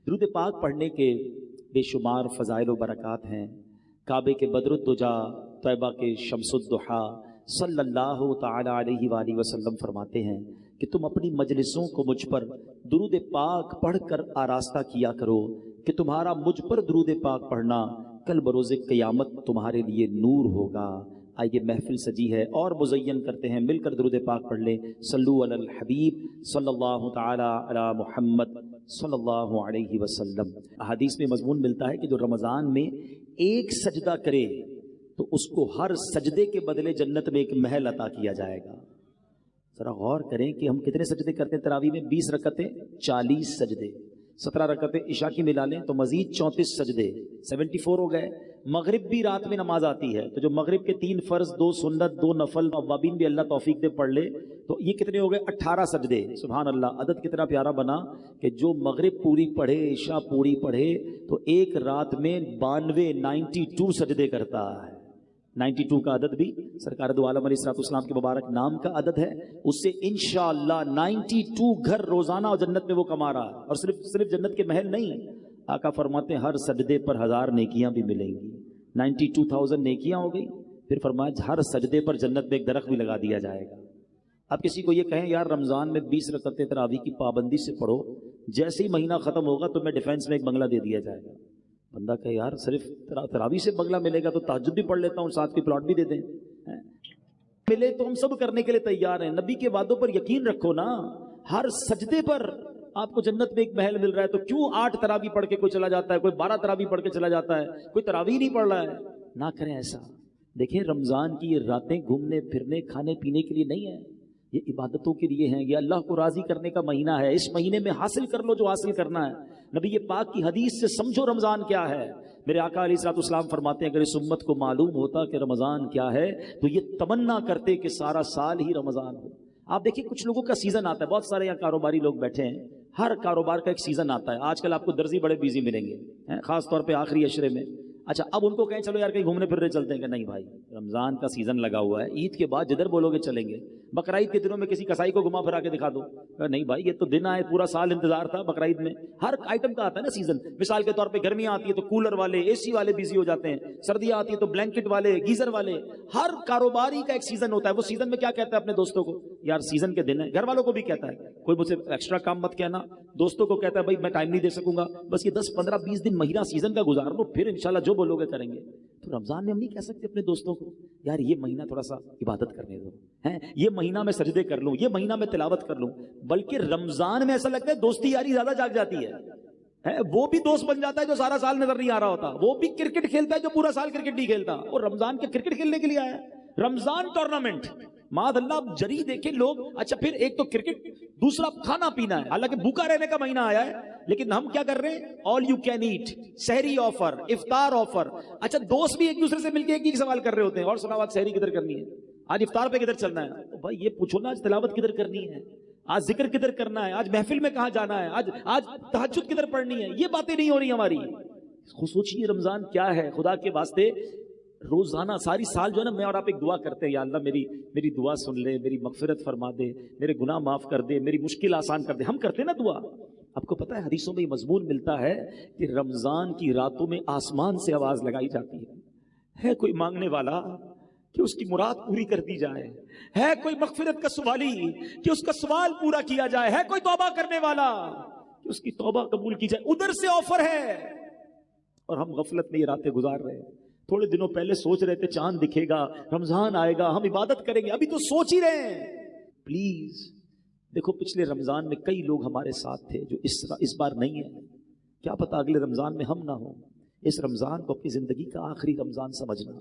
درود پاک پڑھنے کے بے شمار فضائل و برکات ہیں۔ کعبے کے بدرالدجا، طیبہ کے شمس الضحیٰ صلی اللہ تعالی علیہ وآلہ وسلم فرماتے ہیں کہ تم اپنی مجلسوں کو مجھ پر درود پاک پڑھ کر آراستہ کیا کرو کہ تمہارا مجھ پر درود پاک پڑھنا کل بروز قیامت تمہارے لیے نور ہوگا۔ آئیے محفل سجی ہے اور مزین کرتے ہیں، مل کر درود پاک پڑھ لیں۔ صلو علی الحبیب صلی اللہ تعالی علی محمد صلی اللہ علیہ وسلم۔ احادیث میں مضمون ملتا ہے کہ جو رمضان میں ایک سجدہ کرے تو اس کو ہر سجدے کے بدلے جنت میں ایک محل عطا کیا جائے گا۔ ذرا غور کریں کہ ہم کتنے سجدے کرتے ہیں تراویح میں؟ 20 رکعتیں 40 سجدے، 17 رکعتیں عشاء کی ملا لیں تو مزید 34 سجدے، 74 ہو گئے۔ مغرب بھی رات میں نماز آتی ہے تو جو مغرب کے 3 فرض، 2 سنت، 2 نفل، اوابین بھی اللہ توفیق دے پڑھ لے تو یہ کتنے ہو گئے؟ 18 سجدے۔ سبحان اللہ، عدد کتنا پیارا بنا کہ جو مغرب پوری پڑھے، عشاء پوری پڑھے تو ایک رات میں 92 سجدے کرتا ہے۔ 92 کا عدد بھی سرکار دو عالم علیہ السلام کے مبارک نام کا عدد ہے، اس سے انشاءاللہ 92 گھر روزانہ جنت میں وہ کما رہا ہے۔ اور صرف جنت کے محل نہیں، آقا فرماتے ہیں ہر سجدے پر 1000 نیکیاں بھی ملیں گی۔ 92,000 نیکیاں ہو گئی، پھر فرمایا ہر سجدے پر جنت میں ایک درخت بھی لگا دیا جائے گا۔ اب کسی کو یہ کہیں یار رمضان میں 20 رکعتیں تراویح کی پابندی سے پڑھو، جیسے ہی مہینہ ختم ہوگا تو میں ڈیفینس میں ایک بنگلہ دے دیا جائے گا۔ بندہ کہ یار صرف تراویح سے بنگلہ ملے گا تو تہجد بھی پڑھ لیتا ہوں، ساتھ کی پلاٹ بھی دے دیں۔ ملے تو ہم سب کرنے کے لیے تیار ہیں۔ نبی کے وعدوں پر یقین رکھو نا، ہر سجدے پر آپ کو جنت میں ایک محل مل رہا ہے، تو کیوں 8 تراویح پڑھ کے کوئی چلا جاتا ہے، کوئی 12 تراویح پڑھ کے چلا جاتا ہے، کوئی تراویح نہیں پڑھ رہا ہے؟ نہ کریں ایسا۔ دیکھیں رمضان کی یہ راتیں گھومنے پھرنے کھانے پینے کے لیے نہیں ہے، یہ عبادتوں کے لیے ہیں، یہ اللہ کو راضی کرنے کا مہینہ ہے۔ اس مہینے میں حاصل کر لو جو حاصل کرنا ہے۔ نبی پاک کی حدیث سے سمجھو رمضان کیا ہے۔ میرے آقا علیہ الصلوۃ والسلام فرماتے ہیں اگر اس امت کو معلوم ہوتا کہ رمضان کیا ہے تو یہ تمنا کرتے کہ سارا سال ہی رمضان ہو۔ آپ دیکھیں کچھ لوگوں کا سیزن آتا ہے، بہت سارے یہاں کاروباری لوگ بیٹھے ہیں، ہر کاروبار کا ایک سیزن آتا ہے۔ آج کل آپ کو درزی بڑے بیزی ملیں گے، خاص طور پہ آخری عشرے میں۔ اچھا اب ان کو کہیں چلو یار کہیں گھومنے پھرنے چلتے ہیں کہ نہیں بھائی رمضان کا سیزن لگا ہوا ہے، عید کے بعد جدھر بولو گے چلیں گے۔ بقرعید کے دنوں میں کسی کسائی کو گھما پھرا کے دکھا دو، نہیں بھائی یہ تو دن آئے، پورا سال انتظار تھا بقرعید میں۔ ہر آئٹم کا آتا ہے نا سیزن۔ مثال کے طور پہ گرمیاں آتی ہے تو کولر والے، اے سی والے بزی ہو جاتے ہیں، سردیاں آتی ہے تو بلینکٹ والے، گیزر والے۔ ہر کاروباری کا ایک سیزن ہوتا ہے۔ وہ سیزن میں کیا کہتا ہے اپنے دوستوں کو؟ یار سیزن کے دن ہے، گھر والوں کو بھی کہتا ہے کوئی مجھ سے ایکسٹرا کام مت کہنا، دوستوں کو کہتا ہے بھائی میں ٹائم نہیں دے سکوں گا، بس یہ 10 15 20 دن مہینہ سیزن کا گزار لو، پھر انشاءاللہ جو بولو گے کریں گے۔ تو رمضان میں ہم نہیں کہہ سکتے اپنے دوستوں کو یار یہ مہینہ تھوڑا سا عبادت کرنے دو، یہ مہینہ میں سجدے کر لوں، یہ مہینہ میں تلاوت کر لوں۔ بلکہ رمضان میں ایسا لگتا ہے دوستی یاری زیادہ جاگ جاتی ہے، وہ بھی دوست بن جاتا ہے جو سارا سال نظر نہیں آ رہا ہوتا، وہ بھی کرکٹ کھیلتا ہے جو پورا سال کرکٹ نہیں کھیلتا، اور رمضان کے کرکٹ کھیلنے کے لیے آیا ہے۔ رمضان ٹورنامنٹ معاذ اللہ جری دیکھیں لوگ۔ اچھا پھر ایک تو کرکٹ، دوسرا کھانا پینا ہے، حالانکہ بھوکا رہنے کا مہینہ آیا ہے لیکن ہم کیا کر رہے ہیں؟ آل یو کین ایٹ، سحری آفر، افطار آفر۔ اچھا دوست بھی ایک دوسرے سے مل کے ایک ہی سوال کر رہے ہوتے ہیں، اور سناؤ آج سحری کدھر کرنی ہے، آج افطار پہ کدھر چلنا ہے؟ تو بھائی یہ پوچھو نا آج تلاوت کدھر کرنی ہے، آج ذکر کدھر کرنا ہے، آج محفل میں کہاں جانا ہے، آج تہجد کدھر پڑھنی ہے؟ یہ باتیں نہیں ہو رہی ہماری۔ سوچیے رمضان کیا ہے خدا کے واسطے۔ روزانہ ساری سال جو ہے نا میں اور آپ ایک دعا کرتے ہیں، یا اللہ میری دعا سن لے، میری مغفرت فرما دے، میرے گناہ معاف کر دے، میری مشکل آسان کر دے۔ ہم کرتے ہیں نا دعا۔ آپ کو پتہ ہے حدیثوں میں یہ مضمون ملتا ہے کہ رمضان کی راتوں میں آسمان سے آواز لگائی جاتی ہے کوئی مانگنے والا کہ اس کی مراد پوری کر دی جائے، ہے کوئی مغفرت کا سوالی کہ اس کا سوال پورا کیا جائے، ہے کوئی توبہ کرنے والا کہ اس کی توبہ قبول کی جائے۔ ادھر سے آفر ہے اور ہم غفلت میں یہ راتیں گزار رہے ہیں۔ تھوڑے دنوں پہلے سوچ رہے تھے چاند دکھے گا، رمضان آئے گا، ہم عبادت کریں گے، ابھی تو سوچ ہی رہے ہیں۔ پلیز دیکھو پچھلے رمضان میں کئی لوگ ہمارے ساتھ تھے جو اس بار نہیں ہیں، کیا پتہ اگلے رمضان میں ہم نہ ہوں۔ اس رمضان کو اپنی زندگی کا آخری رمضان سمجھنا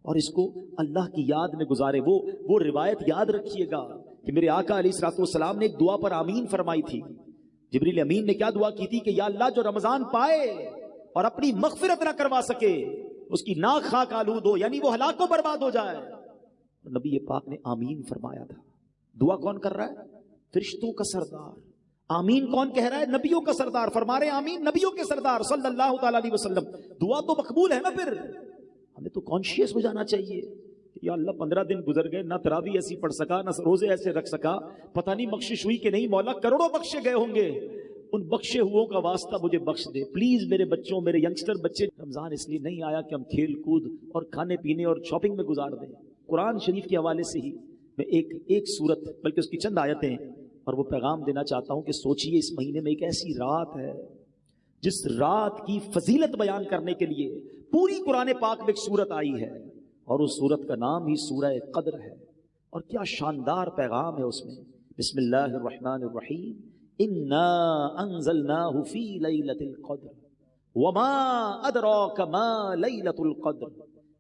اور اس کو اللہ کی یاد میں گزارے۔ وہ روایت یاد رکھیے گا کہ میرے آقا علیہ الصلوۃ والسلام نے ایک دعا پر آمین فرمائی تھی۔ جبریل امین نے کیا دعا کی تھی کہ یا اللہ جو رمضان پائے اور اپنی مغفرت نہ کروا سکے اس کی ناک خاک آلود ہو، یعنی وہ ہلاک و برباد ہو جائے۔ نبی پاک نے آمین فرمایا تھا۔ دعا کون کر رہا ہے؟ فرشتوں کا سردار۔ آمین کون کہہ رہا ہے؟ نبیوں کا سردار۔ فرما رہے آمین نبیوں کے سردار صلی اللہ تعالی علیہ وسلم۔ دعا تو مقبول ہے نا۔ پھر ہمیں تو کانشیس ہو جانا چاہیے کہ یا اللہ 15 دن گزر گئے، نہ تراویح ایسی پڑھ سکا، نہ روزے ایسے رکھ سکا، پتہ نہیں بخشش ہوئی کہ نہیں، مولا کروڑوں بخشے گئے ہوں گے، ان بخشے ہوئوں کا واسطہ مجھے بخش دے پلیز میرے بچوں میرے ینگسٹر بچے. رمضان اس لیے نہیں آیا کہ ہم کھیل کود اور کھانے پینے اور شاپنگ میں گزار دیں. قرآن شریف کے حوالے سے ہی میں ایک سورت بلکہ اس کی چند آیتیں اور وہ پیغام دینا چاہتا ہوں کہ سوچئے اس مہینے میں ایک ایسی رات ہے جس رات کی فضیلت بیان کرنے کے لیے پوری قرآن پاک میں ایک سورت آئی ہے اور اس سورت کا نام ہی سورہ قدر ہے. اور کیا شاندار پیغام ہے اس میں. بسم اللہ الرحمن الرحیم انا انزلناہ فی لیلۃ القدر وما ادراک ما لیلۃ القدر.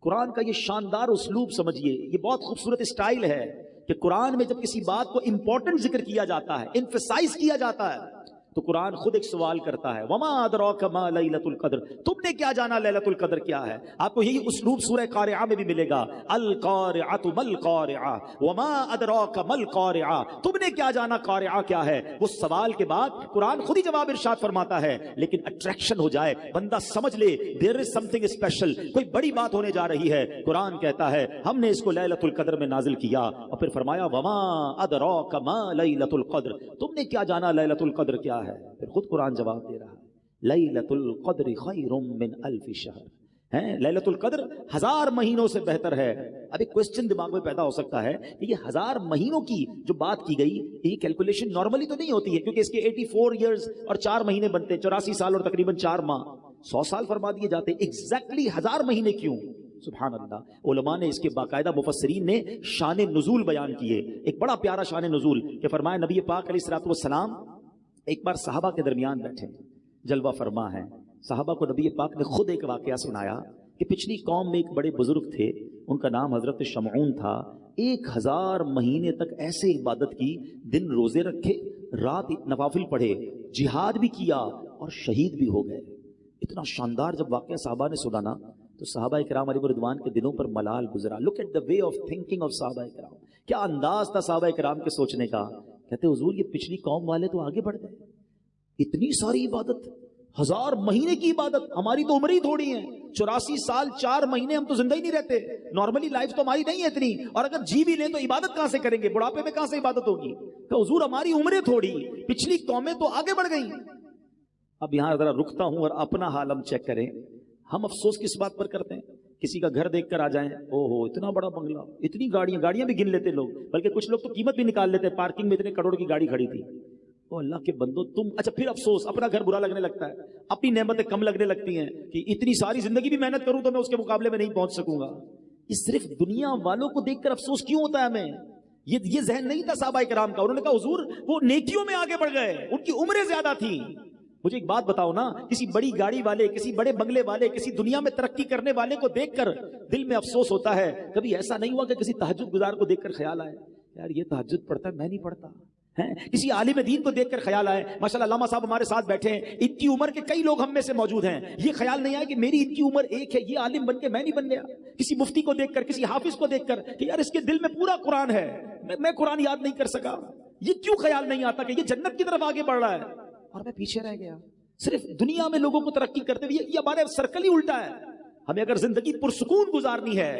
قرآن کا یہ شاندار اسلوب سمجھیے, یہ بہت خوبصورت اسٹائل ہے کہ قرآن میں جب کسی بات کو امپورٹنٹ ذکر کیا جاتا ہے, ایمفسائز کیا جاتا ہے, تو قرآن خود ایک سوال کرتا ہے وما ادراک ما لیلۃ القدر, تم نے کیا جانا لیلۃ القدر کیا ہے. آپ کو یہی اسلوب سورہ قارعہ میں بھی ملے گا, القارعۃ ما القارعہ وما ادراک ما القارعہ, تم نے کیا جانا قارعہ کیا ہے. وہ سوال کے بعد قرآن خود ہی جواب ارشاد فرماتا ہے, لیکن اٹریکشن ہو جائے, بندہ سمجھ لے دیر از سم تھنگ اسپیشل, کوئی بڑی بات ہونے جا رہی ہے. قرآن کہتا ہے ہم نے اس کو لیلۃ القدر میں نازل کیا اور پھر فرمایا وما ادراک ما لیلۃ القدر, تم نے کیا جانا لیلۃ القدر کیا ہے. پھر خود قرآن جواب دے رہا ہے لیلۃ القدر خیر من الف شہر, ہے لیلۃ القدر 1000 مہینوں سے بہتر ہے. اب ایک کوسچن دماغ میں پیدا ہو سکتا ہے کہ یہ 1000 مہینوں کی جو بات کی گئی یہ کیلکولیشن نارملی تو نہیں ہوتی ہے, کیونکہ اس کے 84 ایئرز اور 4 مہینے بنتے, 84 سال اور تقریباً 4 ماہ, 100 سال فرما دیے جاتے. ایگزیکٹلی 1000 مہینے کیوں؟ سبحان اللہ. علماء نے اس کے باقاعدہ مفسرین نے شان نزول بیان کیے. ایک بڑا پیارا شان نزول کہ فرمایا نبی پاک علیہ الصلوۃ والسلام ایک بار صحابہ کے درمیان بیٹھے, جلوہ فرما ہے. صحابہ کو نبی پاک نے خود ایک واقعہ سنایا کہ پچھلی قوم میں ایک بڑے بزرگ تھے, ان کا نام حضرت شمعون تھا. 1000 مہینے تک ایسے عبادت کی, دن روزے رکھے, رات نوافل پڑھے, جہاد بھی کیا اور شہید بھی ہو گئے. اتنا شاندار جب واقعہ صحابہ نے سنا نا تو صحابہ کرام علیہ رضوان کے دلوں پر ملال گزرا. Look at the way of thinking of صحابہ کرام, کیا انداز تھا صحابہ کرام کے سوچنے کا. کہتے حضور یہ پچھلی قوم والے تو آگے بڑھ گئے, اتنی ساری عبادت, 1000 مہینے کی عبادت, ہماری تو عمر ہی تھوڑی ہے, 84 سال 4 مہینے, ہم تو زندہ ہی نہیں رہتے, نارملی لائف تو ہماری نہیں ہے اتنی, اور اگر جی بھی لیں تو عبادت کہاں سے کریں گے, بڑھاپے میں کہاں سے عبادت ہوگی. کہ حضور ہماری عمریں تھوڑی, پچھلی قومیں تو آگے بڑھ گئیں. اب یہاں ذرا رکتا ہوں اور اپنا حال ہم چیک کریں. ہم افسوس کس بات پر کرتے ہیں؟ کسی کا گھر دیکھ کر آ جائیں, او ہو اتنا بڑا بنگلہ, اتنی گاڑیاں بھی گن لیتے لوگ, بلکہ کچھ لوگ تو قیمت بھی نکال لیتے, پارکنگ میں اتنے کروڑ کی گاڑی کھڑی تھی. او اللہ کے بندو تم, اچھا پھر افسوس, اپنا گھر برا لگنے لگتا ہے, اپنی نعمتیں کم لگنے لگتی ہیں کہ اتنی ساری زندگی بھی محنت کروں تو میں اس کے مقابلے میں نہیں پہنچ سکوں گا. یہ صرف دنیا والوں کو دیکھ کر افسوس کیوں ہوتا ہے ہمیں؟ یہ ذہن نہیں تھا صحابہ کرام کا. انہوں نے کہا حضور وہ نیکیوں میں آگے بڑھ گئے, ان کی عمریں زیادہ تھیں. مجھے ایک بات بتاؤ نا, کسی بڑی گاڑی والے, کسی بڑے بنگلے والے, کسی دنیا میں ترقی کرنے والے کو دیکھ کر دل میں افسوس ہوتا ہے. کبھی ایسا نہیں ہوا کہ کسی تہجد گزار کو دیکھ کر خیال آئے یار یہ تہجد پڑھتا ہے میں نہیں پڑھتا ہے؟ کسی عالم دین کو دیکھ کر خیال آئے, ماشاءاللہ علامہ صاحب ہمارے ساتھ بیٹھے ہیں, ان کی عمر کے کئی لوگ ہم میں سے موجود ہیں, یہ خیال نہیں آیا کہ میری ان کی عمر ایک ہے, یہ عالم بن کے میں نہیں بن گیا. کسی مفتی کو دیکھ کر, کسی حافظ کو دیکھ کر کہ یار اس کے دل میں پورا قرآن ہے, میں قرآن یاد نہیں کر سکا, یہ کیوں خیال نہیں آتا کہ یہ جنت کی طرف آگے بڑھ رہا ہے اور میں پیچھے رہ گیا. صرف دنیا میں لوگوں کو ترقی کرتے ہوئے, یہ ہمارے سرکل ہی الٹا ہے. ہمیں اگر زندگی پرسکون گزارنی ہے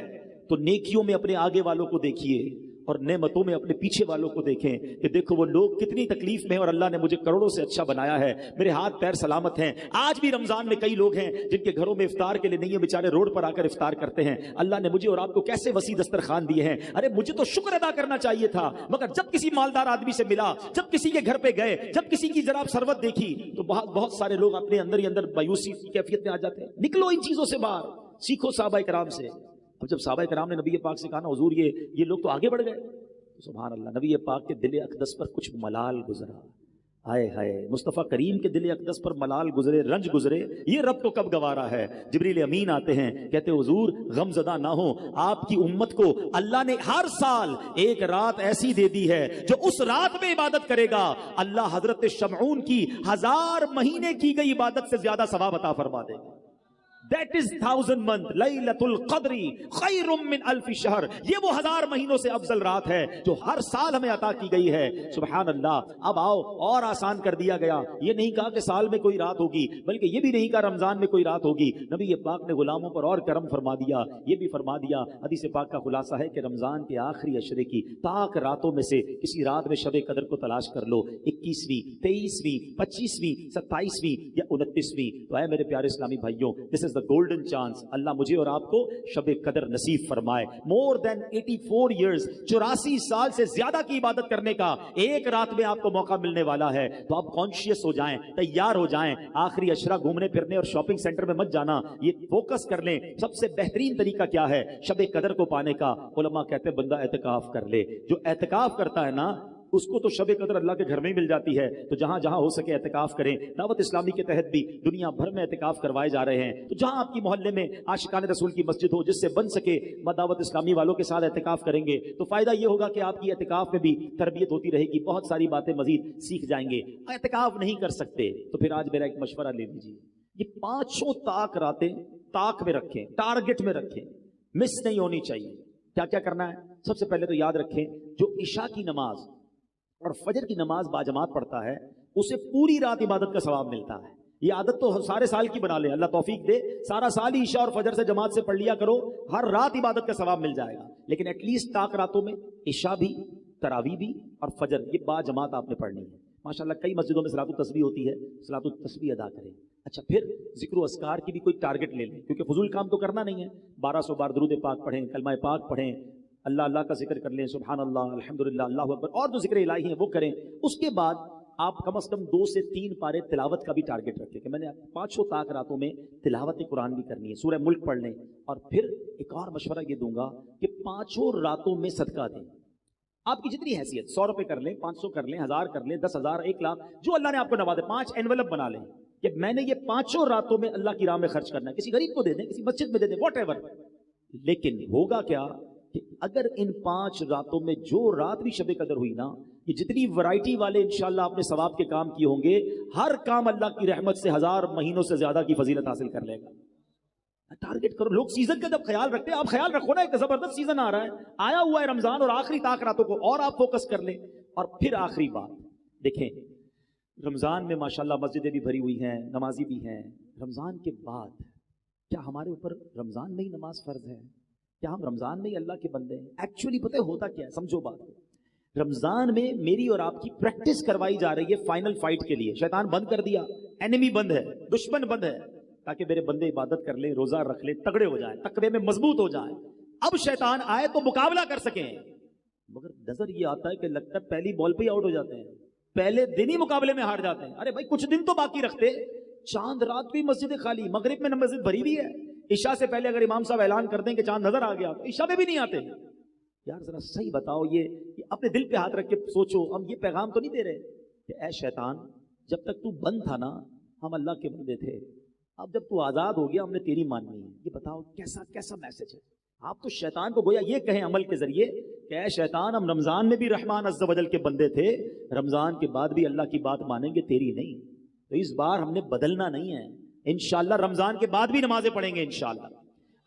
تو نیکیوں میں اپنے آگے والوں کو دیکھیے اور نعمتوں میں اپنے پیچھے والوں کو دیکھیں کہ دیکھو وہ لوگ کتنی تکلیف میں ہیں اور اللہ نے مجھے کروڑوں سے اچھا بنایا ہے, میرے ہاتھ پیر سلامت ہیں. آج بھی رمضان میں کئی لوگ ہیں جن کے گھروں میں افطار کے لیے نہیں ہے, بیچارے روڈ پر آ کر افطار کرتے ہیں. اللہ نے مجھے اور آپ کو کیسے وسیع دسترخوان دیے ہیں. ارے مجھے تو شکر ادا کرنا چاہیے تھا, مگر جب کسی مالدار آدمی سے ملا, جب کسی کے گھر پہ گئے, جب کسی کی ذرا سروت دیکھی تو بہت سارے لوگ اپنے اندر ہی اندر مایوسی کی کیفیت میں آ جاتے ہیں. نکلو ان چیزوں سے باہر, سیکھو صحابہ کرام سے. اب جب صحابہ کرام نے نبی پاک سے کہا نا حضور یہ لوگ تو آگے بڑھ گئے, سبحان اللہ, نبی پاک کے دل اقدس پر کچھ ملال گزرا. ہائے ہائے, مصطفیٰ کریم کے دل اقدس پر ملال گزرے, رنج گزرے, یہ رب کو کب گوارا ہے. جبریل امین آتے ہیں, کہتے حضور غم زدہ نہ ہو, آپ کی امت کو اللہ نے ہر سال ایک رات ایسی دے دی ہے جو اس رات میں عبادت کرے گا اللہ حضرت شمعون کی 1000 مہینے کی گئی عبادت سے زیادہ ثواب عطا فرما دے گا. That is 1000 month, Laylatul Qadri khairum min alfi shahr. یہ وہ 1000 مہینوں سے افضل رات ہے جو ہر سال ہمیں عطا کی گئی ہے. سبحان اللہ. اب آؤ اور آسان کر دیا گیا. یہ نہیں کہا کہ سال میں کوئی رات ہوگی، بلکہ یہ بھی نہیں کہا رمضان میں کوئی رات ہوگی. نبی پاک نے غلاموں پر اور کرم فرما دیا. یہ بھی فرما دیا، حدیث پاک کا خلاصہ ہے کہ رمضان کے آخری عشرے کی طاق راتوں میں سے کسی رات میں شب قدر کو تلاش کر لو. 21ویں، 23ویں، 25ویں، 27ویں یا 29ویں. تو اے میرے پیارے اسلامی بھائیوں، دس از دا گولڈن چانس. اللہ مجھے اور آپ کو شب قدر نصیب فرمائے. مور دین 84 ایئرز، 84 سال سے زیادہ کی عبادت کرنے کا ایک رات میں آپ کو موقع ملنے والا ہے. تو آپ کانشیس ہو جائیں، تیار ہو جائیں. آخری عشرہ گھومنے پھرنے اور شاپنگ سینٹر میں مت جانا. یہ فوکس کر لیں. سب سے بہترین طریقہ کیا ہے شب قدر کو پانے کا؟ علماء کہتے ہیں بندہ اعتکاف کر لے. جو اعتکاف کرتا ہے نا اس کو تو شب قدر اللہ کے گھر میں ہی مل جاتی ہے. تو جہاں جہاں ہو سکے اعتکاف کریں. دعوت اسلامی کے تحت بھی دنیا بھر میں اعتکاف کروائے جا رہے ہیں. تو جہاں آپ کی محلے میں عاشقان رسول کی مسجد ہو، جس سے بن سکے دعوت اسلامی والوں کے ساتھ اعتکاف کریں گے. تو فائدہ یہ ہوگا کہ آپ کی اعتکاف میں بھی تربیت ہوتی رہے گی، بہت ساری باتیں مزید سیکھ جائیں گے. اعتکاف نہیں کر سکتے تو پھر آج میرا ایک مشورہ لے لیجیے. یہ 5 طاق راتیں طاق میں رکھیں، ٹارگٹ میں رکھیں، مس نہیں ہونی چاہیے. کیا کیا کرنا ہے؟ سب سے پہلے تو یاد رکھیں جو عشاء کی نماز اور فجر کی نماز باجماعت پڑھتا ہے اسے پوری رات عبادت کا ثواب ملتا ہے. یہ عادت تو سارے سال کی بنا لیں، اللہ توفیق دے. سارا سال ہی عشاء اور فجر سے جماعت سے پڑھ لیا کرو، ہر رات عبادت کا ثواب مل جائے گا. لیکن ایٹ لیسٹ طاق راتوں میں عشاء بھی، تراویح بھی اور فجر یہ باجماعت آپ نے پڑھنی ہے. ماشاءاللہ کئی مسجدوں میں صلاۃ التسبیح ہوتی ہے، صلاۃ التسبیح ادا کریں. اچھا پھر ذکر و اذکار کی بھی کوئی ٹارگٹ لے لیں، کیونکہ فضول کام تو کرنا نہیں ہے. 1200 بار درود پاک پڑھیں، کلمہ پاک پڑھیں، اللہ اللہ کا ذکر کر لیں، سبحان اللہ، الحمدللہ، اللہ اکبر، اور جو ذکر الہی ہیں وہ کریں. اس کے بعد آپ کم از کم 2 سے 3 پارے تلاوت کا بھی ٹارگٹ رکھیں کہ میں نے 5 طاق راتوں میں تلاوت قرآن بھی کرنی ہے. سورہ ملک پڑھ لیں. اور پھر ایک اور مشورہ یہ دوں گا کہ 5 راتوں میں صدقہ دیں. آپ کی جتنی حیثیت، 100 روپے کر لیں، 500 کر لیں، 1000 کر لیں، 10,000، 1 لاکھ، جو اللہ نے آپ کو نوازے. 5 انویلپ بنا لیں کہ میں نے یہ 5 راتوں میں اللہ کی راہ میں خرچ کرنا ہے. کسی غریب کو دے دیں، کسی مسجد میں دے دیں، واٹ ایور. لیکن ہوگا کیا کہ اگر ان 5 راتوں میں جو رات بھی شب قدر ہوئی نا، یہ جتنی ورائٹی والے انشاءاللہ آپ نے ثواب کے کام کیے ہوں گے، ہر کام اللہ کی رحمت سے 1000 مہینوں سے زیادہ کی فضیلت حاصل کر لے گا. ٹارگٹ کرو. لوگ سیزن کا جب خیال رکھتے ہیں، آپ خیال رکھو نا، ایک زبردست سیزن آ رہا ہے، آیا ہوا ہے رمضان اور آخری طاق راتوں کو اور آپ فوکس کر لیں. اور پھر آخری بات دیکھیں، رمضان میں ماشاءاللہ مسجدیں بھی بھری ہوئی ہیں، نمازی بھی ہیں. رمضان کے بعد کیا ہمارے اوپر رمضان میں ہی نماز فرض ہے؟ کیا ہم رمضان میں ہی اللہ کے بندے ہیں؟ ایکچولی پتہ ہوتا کیا ہے، سمجھو بات. رمضان میں میری اور آپ کی پریکٹس کروائی جا رہی ہے فائنل فائٹ کے لیے. شیطان بند کر دیا، اینیمی بند ہے، دشمن بند ہے، تاکہ میرے بندے عبادت کر لیں، روزہ رکھ لیں، تگڑے ہو جائیں، تقوی میں مضبوط ہو جائیں. اب شیطان آئے تو مقابلہ کر سکیں. مگر نظر یہ آتا ہے کہ لگتا ہے پہلی بال پہ ہی آؤٹ ہو جاتے ہیں، پہلے دن ہی مقابلے میں ہار جاتے ہیں. ارے بھائی کچھ دن تو باقی رکھتے. چاند رات بھی مسجد خالی، مغرب میں مسجد بھری بھی ہے. عشاء سے پہلے اگر امام صاحب اعلان کر دیں کہ چاند نظر آ گیا تو عشاء میں بھی نہیں آتے. یار ذرا صحیح بتاؤ، یہ اپنے دل پہ ہاتھ رکھ کے سوچو. ہم یہ پیغام تو نہیں دے رہے کہ اے شیطان جب تک تو بند تھا نا ہم اللہ کے بندے تھے، اب جب تو آزاد ہو گیا ہم نے تیری ماننی ہے. یہ بتاؤ کیسا میسج ہے. آپ تو شیطان کو گویا یہ کہیں عمل کے ذریعے کہ اے شیطان ہم رمضان میں بھی رحمان عز و جل کے بندے تھے، رمضان کے بعد بھی اللہ کی بات مانیں گے، تیری نہیں. تو اس بار ہم نے بدلنا نہیں ہے، انشاءاللہ رمضان کے بعد بھی نمازیں پڑھیں گے انشاءاللہ.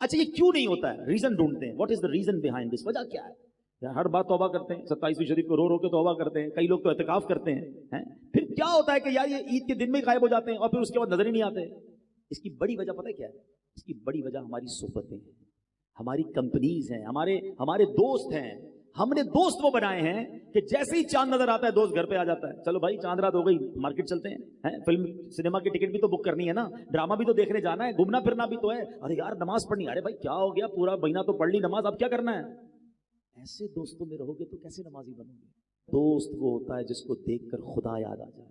اچھا یہ کیوں نہیں ہوتا ہے؟ ریزن ڈھونڈتے ہیں. What is the reason behind this? وجہ کیا ہے؟ ہر بات توبہ کرتے ہیں، 27ویں شریف کو رو کے توبہ کرتے ہیں، کئی لوگ تو اعتکاف کرتے ہیں. پھر کیا ہوتا ہے کہ یار یہ عید کے دن میں غائب ہو جاتے ہیں اور پھر اس کے بعد نظر ہی نہیں آتے. اس کی بڑی وجہ پتہ کیا ہے؟ اس کی بڑی وجہ ہماری صحبتیں ہیں، ہماری کمپنیز ہیں، ہمارے دوست ہیں. ہم نے دوست وہ بنائے ہیں کہ جیسے ہی چاند نظر آتا ہے دوست گھر پہ آ جاتا ہے. چلو بھائی چاند رات ہو گئی، مارکیٹ چلتے ہیں، فلم سنیما کی ٹکٹ بھی تو بک کرنی ہے نا، ڈرامہ بھی تو دیکھنے جانا ہے، گھومنا پھرنا بھی تو ہے. ارے یار نماز پڑھنی. ارے بھائی کیا ہو گیا، پورا مہینہ تو پڑھ لی نماز، اب کیا کرنا ہے؟ ایسے دوستوں میں رہو گے تو کیسے نمازی بنو گے؟ دوست وہ ہوتا ہے جس کو دیکھ کر خدا یاد آ جائے.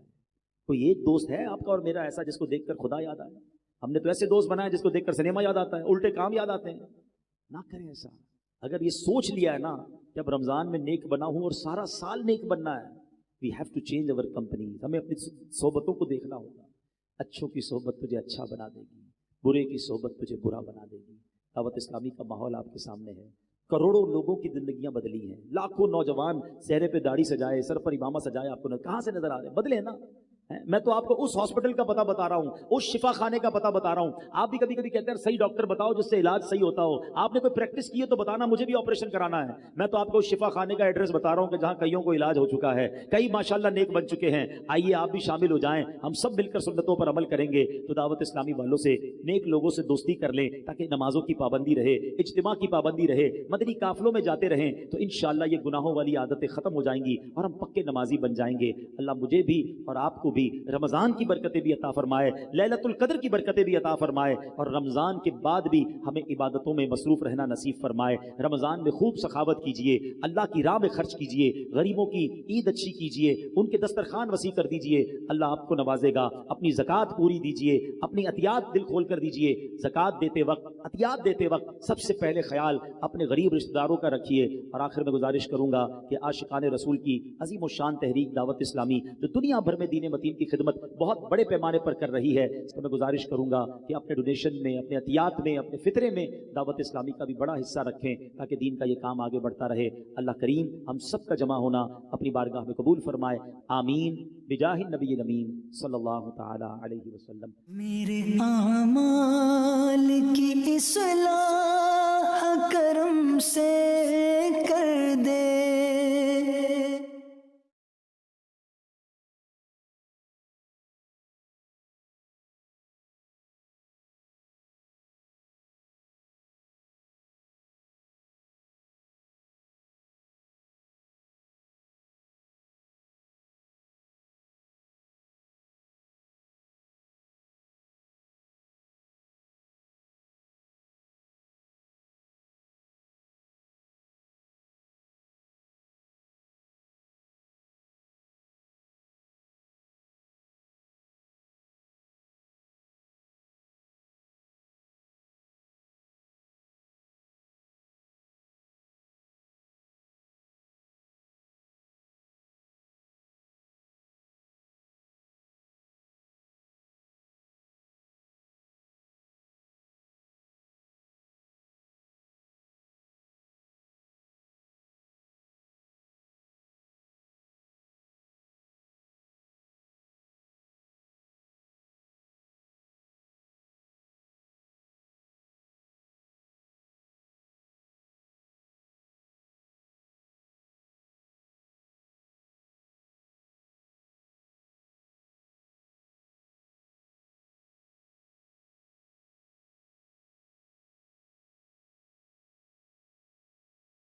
کوئی ایک دوست ہے آپ کا اور میرا ایسا جس کو دیکھ کر خدا یاد آئے؟ ہم نے تو ایسے دوست بنائے جس کو دیکھ کر سنیما یاد آتا ہے، الٹے کام یاد آتے ہیں. نہ کریں ایسا. اگر یہ سوچ لیا ہے نا کہ اب رمضان میں نیک بنا ہوں اور سارا سال نیک بننا ہے، we have to change our company. ہمیں اپنی صحبتوں کو دیکھنا ہوگا. اچھوں کی صحبت تجھے اچھا بنا دے گی، برے کی صحبت تجھے برا بنا دے گی. دعوت اسلامی کا ماحول آپ کے سامنے ہے. کروڑوں لوگوں کی زندگیاں بدلی ہیں. لاکھوں نوجوان چہرے پہ داڑھی سجائے، سر پر امامہ سجائے آپ کو کہاں سے نظر آ رہے ہیں؟ بدلے نا. میں تو آپ کو اس ہاسپٹل کا پتہ بتا رہا ہوں، اس شفا خانے کا پتہ بتا رہا ہوں. آپ بھی کبھی کبھی کہتے ہیں صحیح ڈاکٹر بتاؤ جس سے علاج صحیح ہوتا ہو. آپ نے کوئی پریکٹس کی ہے تو بتانا، مجھے بھی آپریشن کرانا ہے. میں تو آپ کو اس شفا خانے کا ایڈریس بتا رہا ہوں کہ جہاں کئیوں کو علاج ہو چکا ہے، کئی ماشاءاللہ نیک بن چکے ہیں. آئیے آپ بھی شامل ہو جائیں، ہم سب مل کر سنتوں پر عمل کریں گے. تو دعوت اسلامی والوں سے، نیک لوگوں سے دوستی کر لیں تاکہ نمازوں کی پابندی رہے، اجتماع کی پابندی رہے، مدنی قافلوں میں جاتے رہیں، تو انشاءاللہ یہ گناہوں والی عادتیں ختم ہو جائیں گی اور ہم پکے نمازی بن جائیں گے. اللہ مجھے بھی اور آپ کو بھی رمضان کی برکتیں بھی عطا فرمائے، لیلۃ القدر کی برکتیں بھی عطا فرمائے، اور رمضان کے بعد بھی ہمیں عبادتوں میں مصروف رہنا نصیب فرمائے. رمضان میں خوب سخاوت کیجئے، اللہ کی راہ میں خرچ کیجئے، غریبوں کی عید اچھی کیجئے، ان کے دسترخوان وسیع کر دیجئے، اللہ آپ کو نوازے گا. اپنی زکوٰۃ پوری دیجئے، اپنی عطیات دل کھول کر دیجئے. زکوٰۃ دیتے وقت، عطیات دیتے وقت سب سے پہلے خیال اپنے غریب رشتہ داروں کا رکھیے. اور آخر میں گزارش کروں گا کہ عاشقان رسول کی عظیم و شان تحریک دعوت اسلامی جو دنیا بھر میں دین متین کی خدمت بہت بڑے پیمانے پر کر رہی ہے، اس پر میں گزارش کروں گا کہ اپنے ڈونیشن میں، اپنے عطیات میں، اپنے فطرے میں دعوت اسلامی کا بھی بڑا حصہ رکھیں تاکہ دین کا یہ کام آگے بڑھتا رہے. اللہ کریم ہم سب کا جمع ہونا اپنی بارگاہ میں قبول فرمائے. آمین بجاہ النبی الامین صلی اللہ تعالی علیہ وسلم. میرے اعمال کی اصلاح